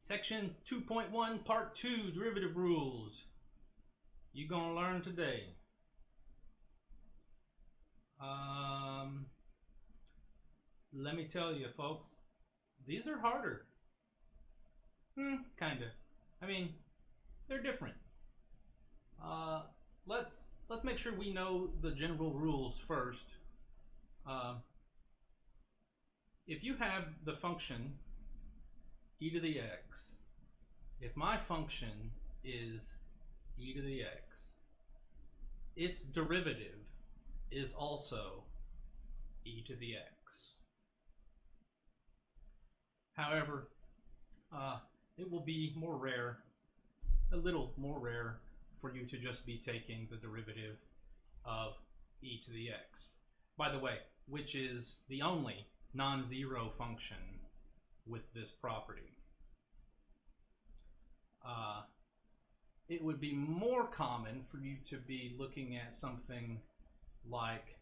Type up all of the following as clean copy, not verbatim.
Section 2.1, Part 2, Derivative Rules. You're going to learn today. Let me tell you, folks, these are harder. Kind of. I mean, they're different. Let's make sure we know the general rules first. If you have the function e to the x, if my function is e to the x, its derivative is also e to the x. However, it will be more rare, a little more rare, for you to just be taking the derivative of e to the x. By the way, which is the only non-zero function with this property. It would be more common for you to be looking at something like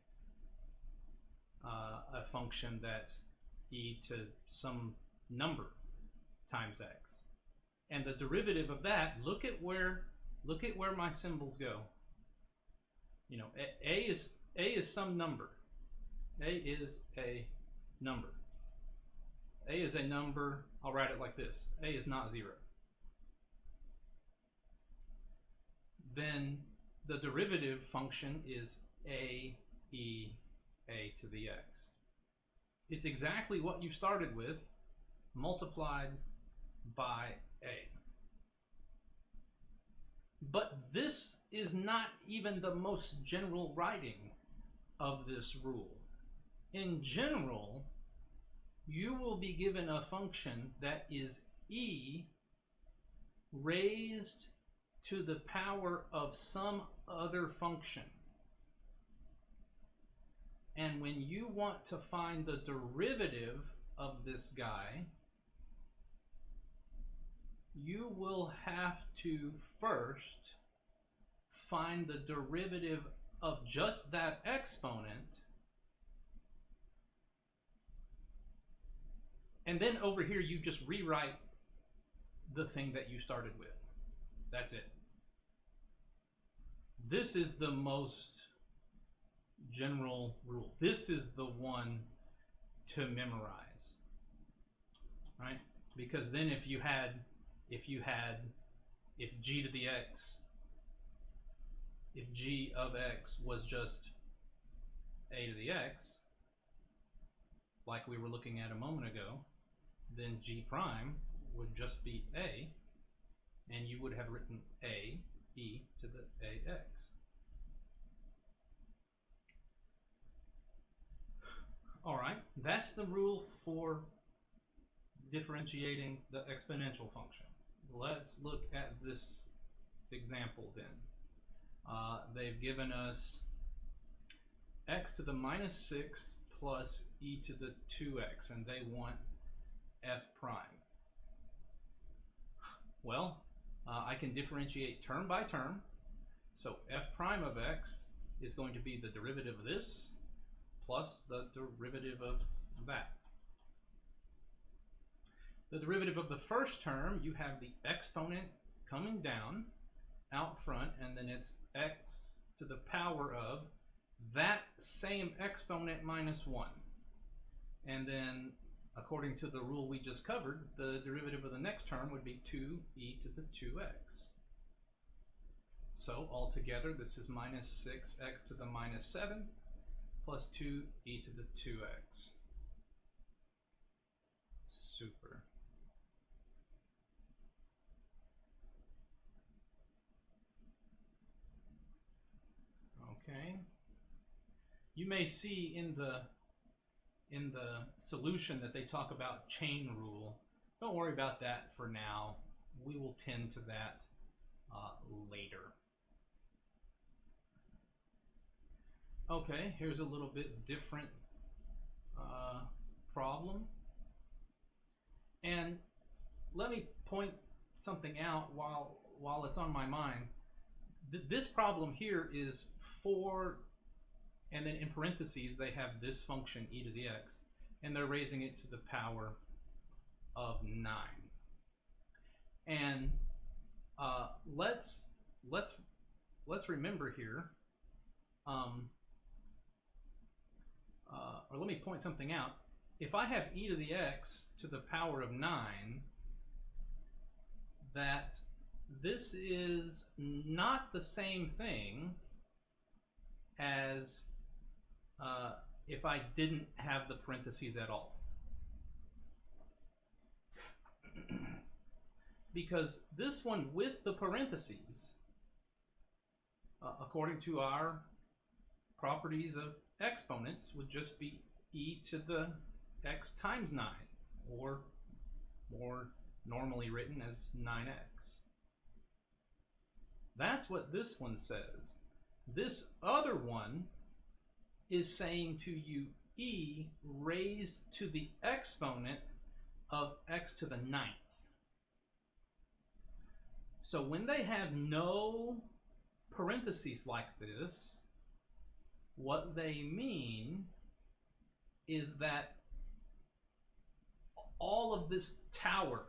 a function that's e to some number times x, and the derivative of that, look at where my symbols go. You know, a is some number. A is a number. A is a number. I'll write it like this: a is not 0. Then the derivative function is a to the x. It's exactly what you started with, multiplied by a. But this is not even the most general writing of this rule. In general, you will be given a function that is e raised to the power of some other function. And when you want to find the derivative of this guy, you will have to first find the derivative of just that exponent, and then over here you just rewrite the thing that you started with. That's it. This is the most general rule. This is the one to memorize, right? Because then if g to the x, if g of x was just a to the x, like we were looking at a moment ago, then g prime would just be a, and you would have written a e to the ax. All right, that's the rule for differentiating the exponential function. Let's look at this example then. They've given us x to the minus 6 plus e to the 2x, and they want f prime. Well, I can differentiate term by term. So f prime of x is going to be the derivative of this plus the derivative of that. The derivative of the first term, you have the exponent coming down out front, and then it's x to the power of that same exponent minus 1. And then, according to the rule we just covered, the derivative of the next term would be 2e to the 2x. So altogether, this is minus 6x to the minus 7 plus 2e to the 2x. Super. Okay. You may see in the solution that they talk about chain rule. Don't worry about that for now. We will tend to that later. Okay, here's a little bit different problem. And let me point something out while it's on my mind. This problem here is 4, and then in parentheses they have this function e to the x, and they're raising it to the power of 9. And let's remember here, or let me point something out. If I have e to the x to the power of 9, that this is not the same thing as if I didn't have the parentheses at all. Because this one with the parentheses, according to our properties of exponents, would just be e to the x times 9, or more normally written as 9x. That's what this one says. This other one is saying to you e raised to the exponent of x to the 9th. So when they have no parentheses like this, what they mean is that all of this tower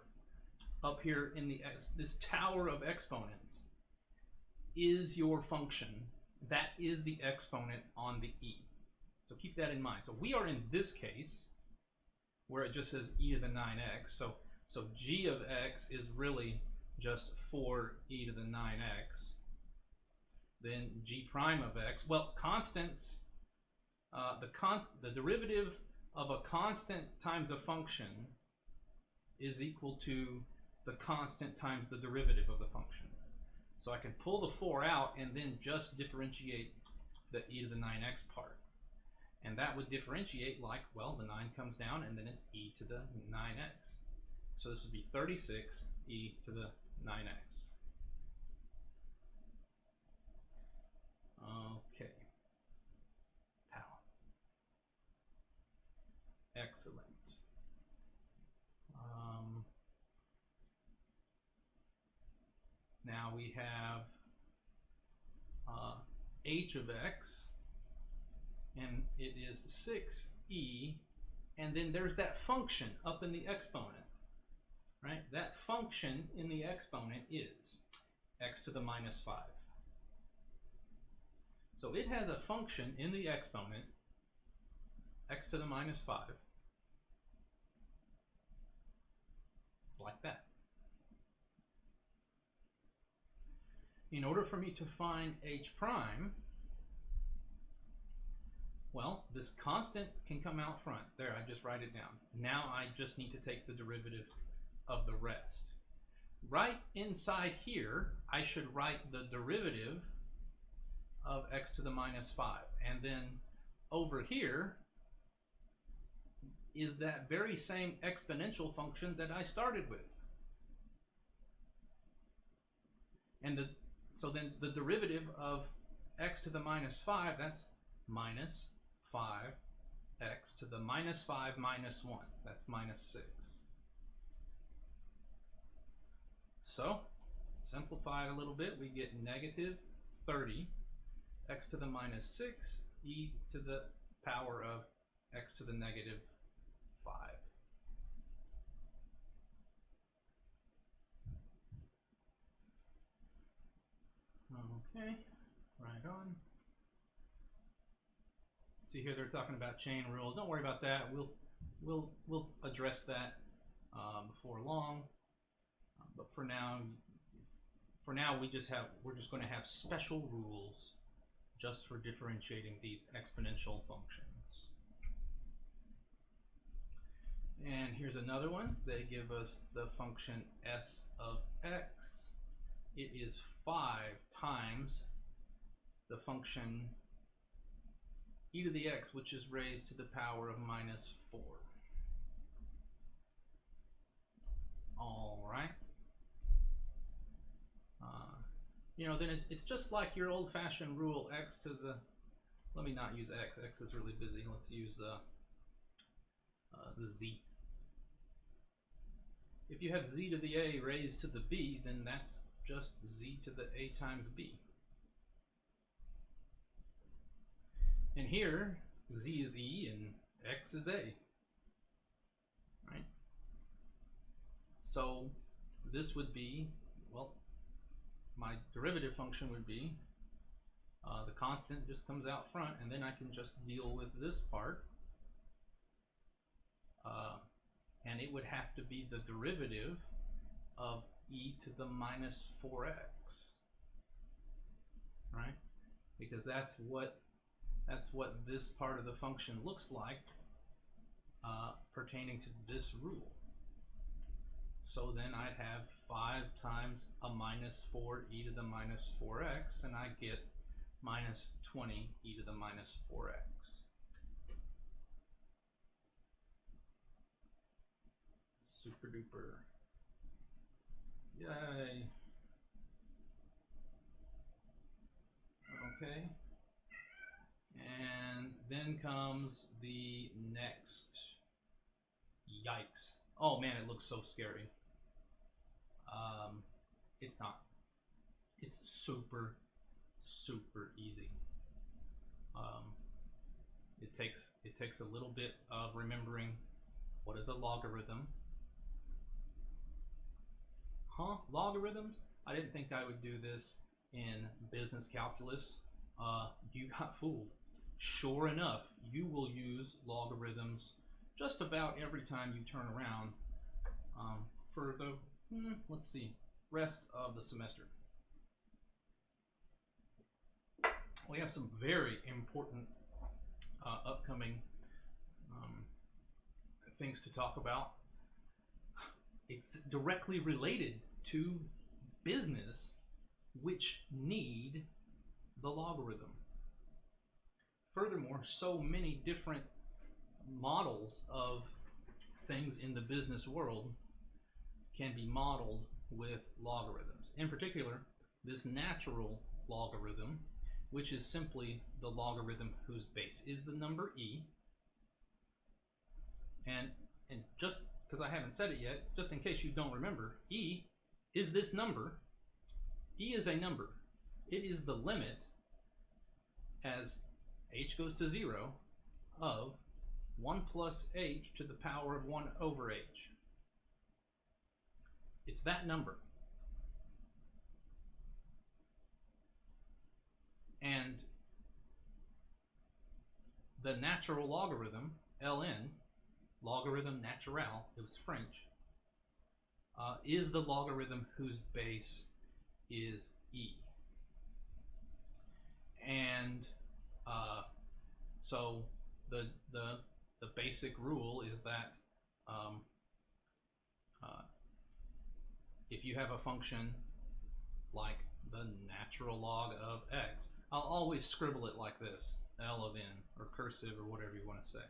up here in the this tower of exponents is your function. That is the exponent on the e. So keep that in mind. So we are in this case where it just says e to the 9x. So g of x is really just 4e to the 9x. Then g prime of x. Well, constants, the derivative of a constant times a function is equal to the constant times the derivative of the function. So I can pull the 4 out and then just differentiate the e to the 9x part. And that would differentiate like, well, the 9 comes down and then it's e to the 9x. So this would be 36 e to the 9x. Okay. Power. Excellent. Now we have h of x, and it is 6e, and then there's that function up in the exponent, right? That function in the exponent is x to the minus 5. So it has a function in the exponent, x to the minus 5, like that. In order for me to find h prime, well, this constant can come out front. There, I just write it down. Now I just need to take the derivative of the rest. Right inside here, I should write the derivative of x to the minus 5. And then over here is that very same exponential function that I started with. And so then the derivative of x to the minus 5, that's minus 5x to the minus 5 minus 1. That's minus 6. So, simplify it a little bit, we get negative 30 x to the minus 6 e to the power of x to the negative 5. Okay, right on. See here they're talking about chain rules. Don't worry about that. We'll address that before long. But for now we're just going to have special rules just for differentiating these exponential functions. And here's another one. They give us the function s of x. It is 5 times the function e to the x, which is raised to the power of minus 4. All right. You know, then it's just like your old-fashioned rule, x to the, let me not use x, x is really busy. Let's use the z. If you have z to the a raised to the b, then that's just z to the a times b. And here, z is e and x is a. Right? So this would be, well, my derivative function would be the constant just comes out front, and then I can just deal with this part. And it would have to be the derivative of e to the minus 4x, right? Because that's what this part of the function looks like pertaining to this rule. So then I'd have 5 times a minus 4 e to the minus 4x, and I get minus 20 e to the minus 4x. Super duper. Yay. Okay. And then comes the next. Yikes. Oh man, it looks so scary. It's not. It's super easy. It takes a little bit of remembering what is a logarithm. Huh? Logarithms? I didn't think I would do this in business calculus. You got fooled. Sure enough, you will use logarithms just about every time you turn around for the, let's see, rest of the semester. We have some very important upcoming things to talk about. It's directly related to business, which need the logarithm. Furthermore, so many different models of things in the business world can be modeled with logarithms. In particular, this natural logarithm, which is simply the logarithm whose base is the number e. And just because I haven't said it yet, just in case you don't remember, e is this number. E is a number. It is the limit as h goes to 0 of 1 plus h to the power of 1 over h. It's that number. And the natural logarithm, ln, logarithm naturel, it was French, is the logarithm whose base is e. And so the basic rule is that if you have a function like the natural log of x, I'll always scribble it like this, L of n, or cursive, or whatever you want to say.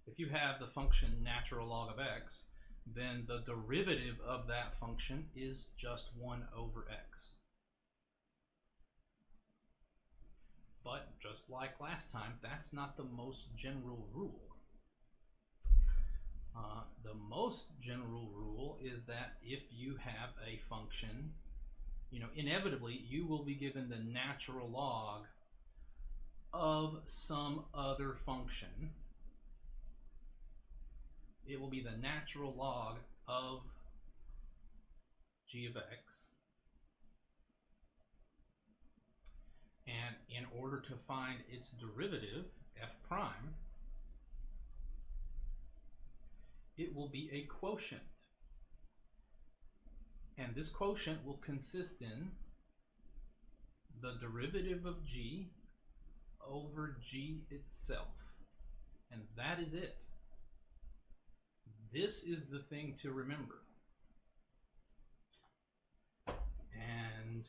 If you have the function natural log of x, then the derivative of that function is just 1 over x. But just like last time, that's not the most general rule. The most general rule is that if you have a function, inevitably you will be given the natural log of some other function. It will be the natural log of g of x. And in order to find its derivative, f prime, it will be a quotient. And this quotient will consist in the derivative of g over g itself. And that is it. This is the thing to remember. And,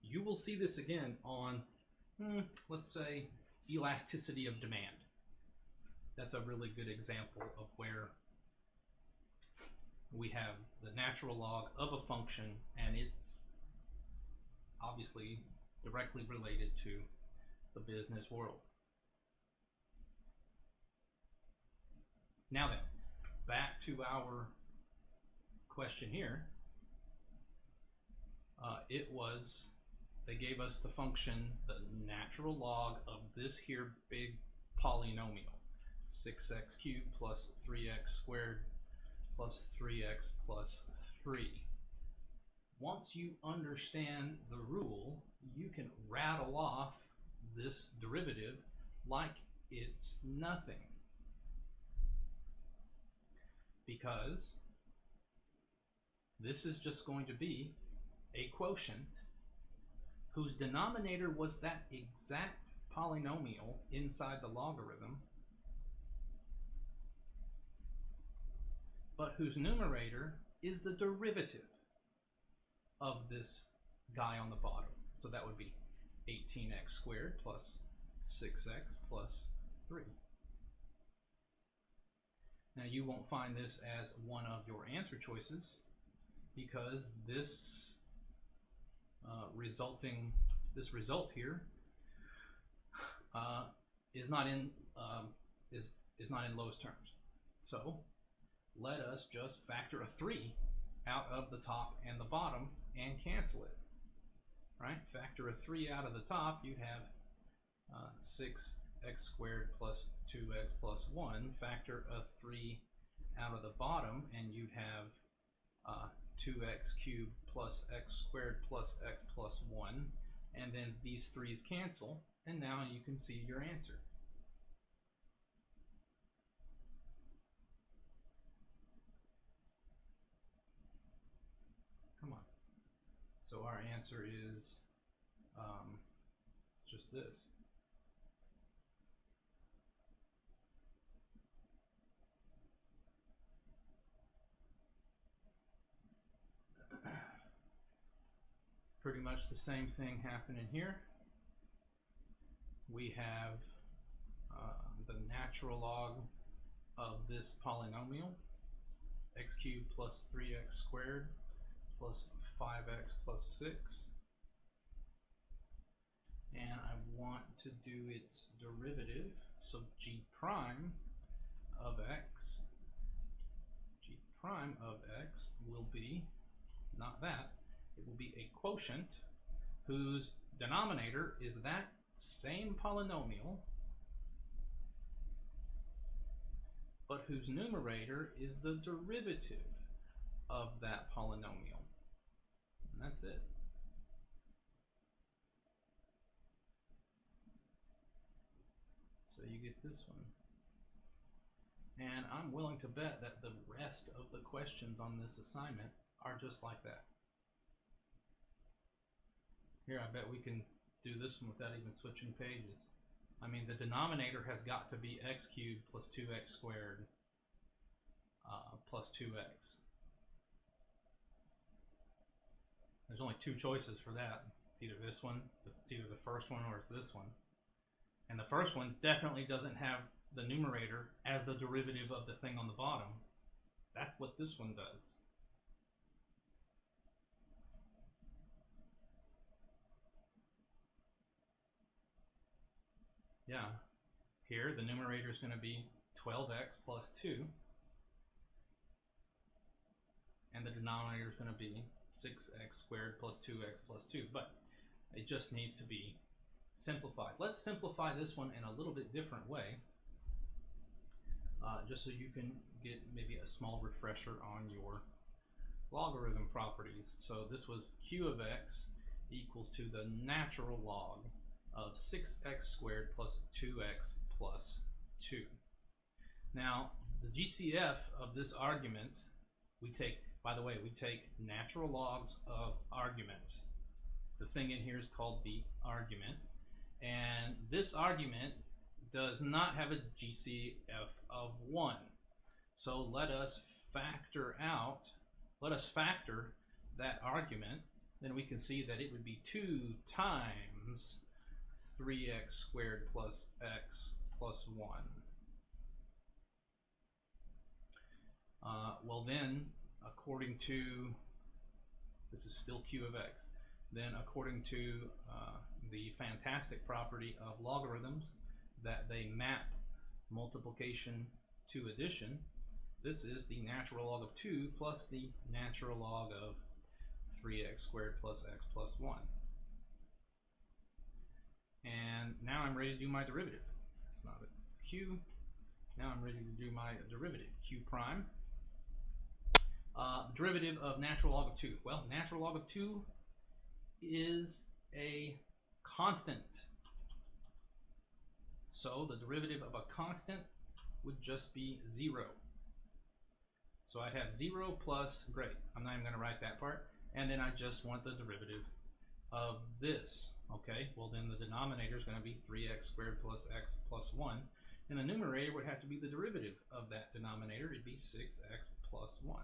you will see this again on, let's say, elasticity of demand. That's a really good example of where we have the natural log of a function, and it's obviously directly related to the business world. Now then, back to our question here. They gave us the function, the natural log of this here big polynomial, 6x cubed plus 3x squared plus 3x plus 3. Once you understand the rule, you can rattle off this derivative like it's nothing. Because this is just going to be a quotient whose denominator was that exact polynomial inside the logarithm, but whose numerator is the derivative of this guy on the bottom. So that would be 18x squared plus 6x plus 3. Now you won't find this as one of your answer choices because this result here is not in lowest terms. So let us just factor a 3 out of the top and the bottom and cancel it. Right? Factor a 3 out of the top, you'd have 6x squared plus 2x plus 1. Factor a 3 out of the bottom and you'd have 2x cubed plus x squared plus x plus 1. And then these 3's cancel, and now you can see your answer. Come on. So our answer is, it's just this. Pretty much the same thing happening here. We have the natural log of this polynomial, x cubed plus 3x squared plus 5x plus 6. And I want to do its derivative, so g prime of x will be, not that, it will be a quotient whose denominator is that same polynomial, but whose numerator is the derivative of that polynomial. And that's it. So you get this one. And I'm willing to bet that the rest of the questions on this assignment are just like that. Here, I bet we can do this one without even switching pages. I mean, the denominator has got to be x cubed plus 2x squared plus 2x. There's only two choices for that. It's either this one, it's either the first one, or it's this one. And the first one definitely doesn't have the numerator as the derivative of the thing on the bottom. That's what this one does. Yeah, here the numerator is going to be 12x plus 2, and the denominator is going to be 6x squared plus 2x plus 2, but it just needs to be simplified. Let's simplify this one in a little bit different way, just so you can get maybe a small refresher on your logarithm properties. So this was q of x equals to the natural log of 6x squared plus 2x plus 2. Now, the GCF of this argument, we take, by the way, we take natural logs of arguments. The thing in here is called the argument. And this argument does not have a GCF of 1. So let us factor that argument. Then we can see that it would be 2 times 3x squared plus x plus 1. Well then, according to, this is still q of x, then according to the fantastic property of logarithms that they map multiplication to addition, this is the natural log of 2 plus the natural log of 3x squared plus x plus 1. And now I'm ready to do my derivative. It's not a q. Now I'm ready to do my derivative. Q prime Derivative of natural log of 2. Well, natural log of 2 is a constant. So the derivative of a constant would just be 0. So I'd have 0 plus, great, I'm not even going to write that part. And then I just want the derivative of this. Okay, well then the denominator is going to be 3x squared plus x plus 1. And the numerator would have to be the derivative of that denominator. It'd be 6x plus 1.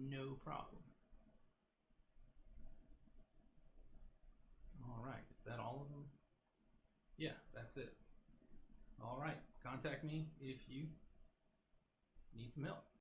No problem. All right, is that all of them? Yeah, that's it. All right, contact me if you need some help.